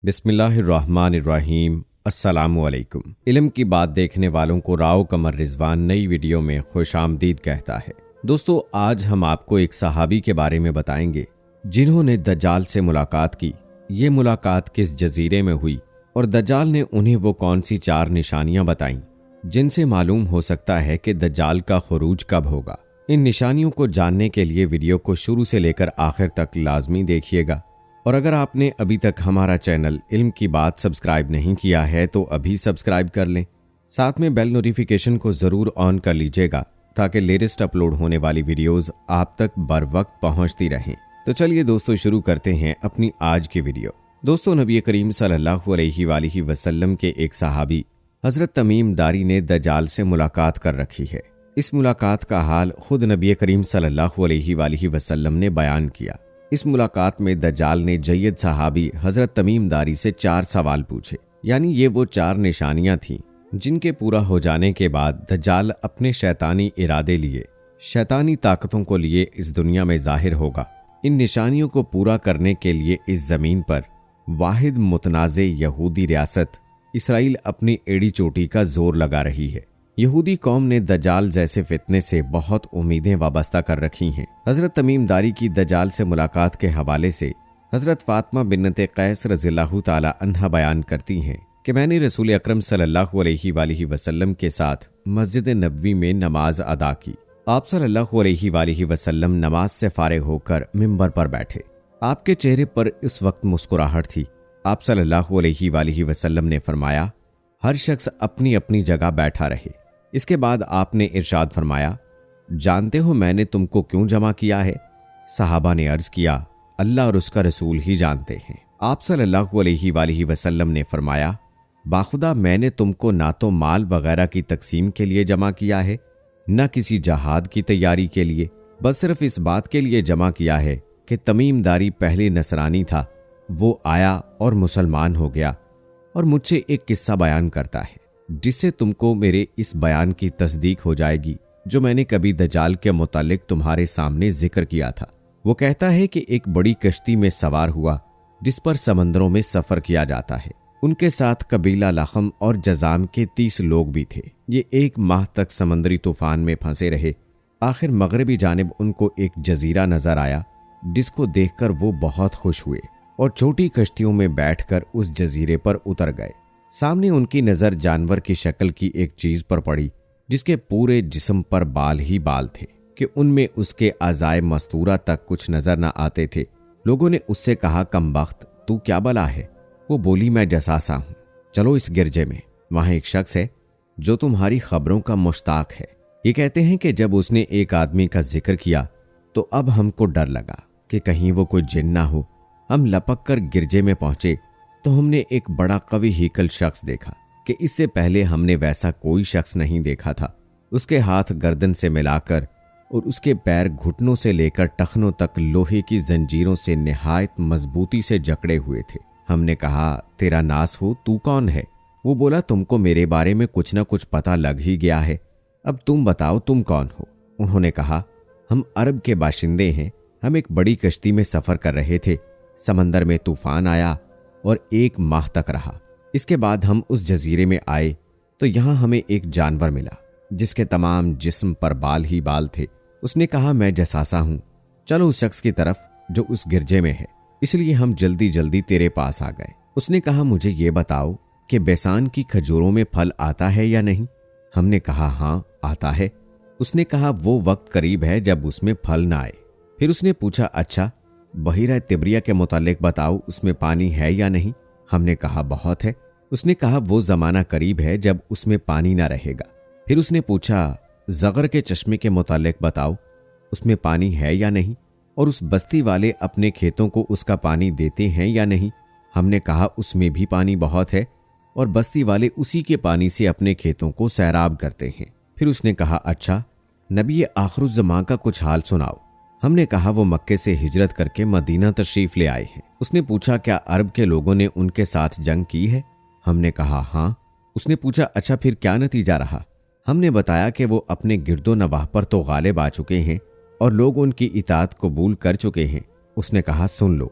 बिस्मिल्लाहिर्रहमानिर्रहीम। अस्सलामु अलैकुम। इल्म की बात देखने वालों को राव कमर रिजवान नई वीडियो में खुश आमदीद कहता है। दोस्तों, आज हम आपको एक सहाबी के बारे में बताएंगे जिन्होंने दज्जाल से मुलाकात की। ये मुलाकात किस जजीरे में हुई और दज्जाल ने उन्हें वो कौन सी 4 निशानियां बताईं जिनसे मालूम हो सकता है कि दज्जाल का खुरूज कब होगा। इन निशानियों को जानने के लिए वीडियो को शुरू से लेकर आखिर तक लाजमी देखिएगा। और अगर आपने अभी तक हमारा चैनल इल्म की बात सब्सक्राइब नहीं किया है तो अभी सब्सक्राइब कर लें। साथ में बेल नोटिफिकेशन को ज़रूर ऑन कर लीजिएगा ताकि लेटेस्ट अपलोड होने वाली वीडियोस आप तक बर वक्त पहुंचती रहें। तो चलिए दोस्तों, शुरू करते हैं अपनी आज की वीडियो। दोस्तों, नबी करीम सल्लल्लाहु अलैहि वसल्लम के एक सहाबी हज़रत तमीम दारी ने दज्जाल से मुलाकात कर रखी है। इस मुलाकात का हाल खुद नबी करीम सल्लल्लाहु अलैहि वसल्लम ने बयान किया। इस मुलाकात में दज्जाल ने जय्यद सहाबी हज़रत तमीम दारी से 4 सवाल पूछे, यानी ये वो 4 निशानियां थीं जिनके पूरा हो जाने के बाद दज्जाल अपने शैतानी इरादे लिए, शैतानी ताकतों को लिए इस दुनिया में जाहिर होगा। इन निशानियों को पूरा करने के लिए इस ज़मीन पर वाहिद मुतनाज़े यहूदी रियासत इसराइल अपनी एड़ी चोटी का जोर लगा रही है। यहूदी कौम ने दज्जाल जैसे फितने से बहुत उम्मीदें वाबस्ता कर रखी हैं। हज़रत तमीम दारी की दज्जाल से मुलाकात के हवाले से हज़रत फ़ातिमा बिन्नत कैस रज़ियल्लाहु ताला अन्हा बयान करती हैं कि मैंने रसूल अकरम सल्लल्लाहु अलैहि वसल्लम के साथ मस्जिद नबवी में नमाज अदा की। आप सल्लल्लाहु अलैहि वसल्लम नमाज से फारिग होकर मिंबर पर बैठे। आपके चेहरे पर इस वक्त मुस्कुराहट थी। आप सल्लल्लाहु अलैहि वसल्लम ने फरमाया, हर शख्स अपनी अपनी जगह बैठा रहे। इसके बाद आपने इरशाद फरमाया, जानते हो मैंने तुमको क्यों जमा किया है? सहाबा ने अर्ज किया, अल्लाह और उसका रसूल ही जानते हैं। आप सल्लल्लाहु अलैहि वसल्लम ने फरमाया, बाखुदा मैंने तुमको ना तो माल वगैरह की तकसीम के लिए जमा किया है, न किसी जहाद की तैयारी के लिए, बस सिर्फ इस बात के लिए जमा किया है कि तमीम दारी पहले नसरानी था, वो आया और मुसलमान हो गया और मुझसे एक किस्सा बयान करता है जिससे तुमको मेरे इस बयान की तस्दीक हो जाएगी जो मैंने कभी दज्जाल के मुतालिक तुम्हारे सामने जिक्र किया था। वो कहता है कि एक बड़ी कश्ती में सवार हुआ जिस पर समंदरों में सफ़र किया जाता है। उनके साथ कबीला लखम और जजाम के 30 लोग भी थे। ये 1 माह तक समंदरी तूफान में फंसे रहे। आखिर मगरबी जानिब उनको एक जजीरा नजर आया जिसको देखकर वो बहुत खुश हुए और छोटी कश्तियों में बैठकर उस जजीरे पर उतर गए। सामने उनकी नज़र जानवर की शक्ल की एक चीज़ पर पड़ी जिसके पूरे जिस्म पर बाल ही बाल थे कि उनमें उसके अज़ाए मस्तूरा तक कुछ नज़र न आते थे। लोगों ने उससे कहा, कमबख्त तू क्या बला है? वो बोली, मैं जसासा हूँ। चलो इस गिरजे में, वहाँ एक शख्स है जो तुम्हारी खबरों का मुश्ताक है। ये कहते हैं कि जब उसने एक आदमी का जिक्र किया तो अब हमको डर लगा कि कहीं वो कोई जिन ना हो। हम लपक कर गिरजे में पहुंचे तो हमने एक बड़ा कवि हीकल शख्स देखा कि इससे पहले हमने वैसा कोई शख्स नहीं देखा था। उसके हाथ गर्दन से मिलाकर और उसके पैर घुटनों से लेकर टखनों तक लोहे की जंजीरों से निहायत मजबूती से जकड़े हुए थे। हमने कहा, तेरा नास हो, तू कौन है? वो बोला, तुमको मेरे बारे में कुछ न कुछ पता लग ही गया है, अब तुम बताओ तुम कौन हो? उन्होंने कहा, हम अरब के बाशिंदे हैं। हम एक बड़ी कश्ती में सफ़र कर रहे थे। समंदर में तूफान आया और 1 माह तक रहा। इसके बाद हम उस जजीरे में आए तो यहाँ हमें एक जानवर मिला जिसके तमाम जिस्म पर बाल ही बाल थे। उसने कहा, मैं जसासा हूँ, चलो उस शख्स की तरफ जो उस गिरजे में है। इसलिए हम जल्दी जल्दी तेरे पास आ गए। उसने कहा, मुझे ये बताओ कि बेसान की खजूरों में फल आता है या नहीं? हमने कहा, हाँ आता है। उसने कहा, वो वक्त करीब है जब उसमें फल ना आए। फिर उसने पूछा, अच्छा बहीरा तिब्रिया के मुतालिक बताओ, उसमें पानी है या नहीं? हमने कहा, बहुत है। उसने कहा, वो ज़माना करीब है जब उसमें पानी ना रहेगा। फिर उसने पूछा, ज़गर के चश्मे के मुतालिक बताओ, उसमें पानी है या नहीं? और उस बस्ती वाले अपने खेतों को उसका पानी देते हैं या नहीं? हमने कहा, उसमें भी पानी बहुत है और बस्ती वाले उसी के पानी से अपने खेतों को सैराब करते हैं। फिर उसने कहा, अच्छा नबी आखिरुज़्ज़मां का कुछ हाल सुनाओ। हमने कहा, वो मक्के से हिजरत करके मदीना तशरीफ ले आए हैं। उसने पूछा, क्या अरब के लोगों ने उनके साथ जंग की है? हमने कहा, हाँ। उसने पूछा, अच्छा फिर क्या नतीजा रहा? हमने बताया कि वो अपने गिरदो नवाह पर तो गालिब आ चुके हैं और लोग उनकी इताअत कबूल कर चुके हैं। उसने कहा, सुन लो,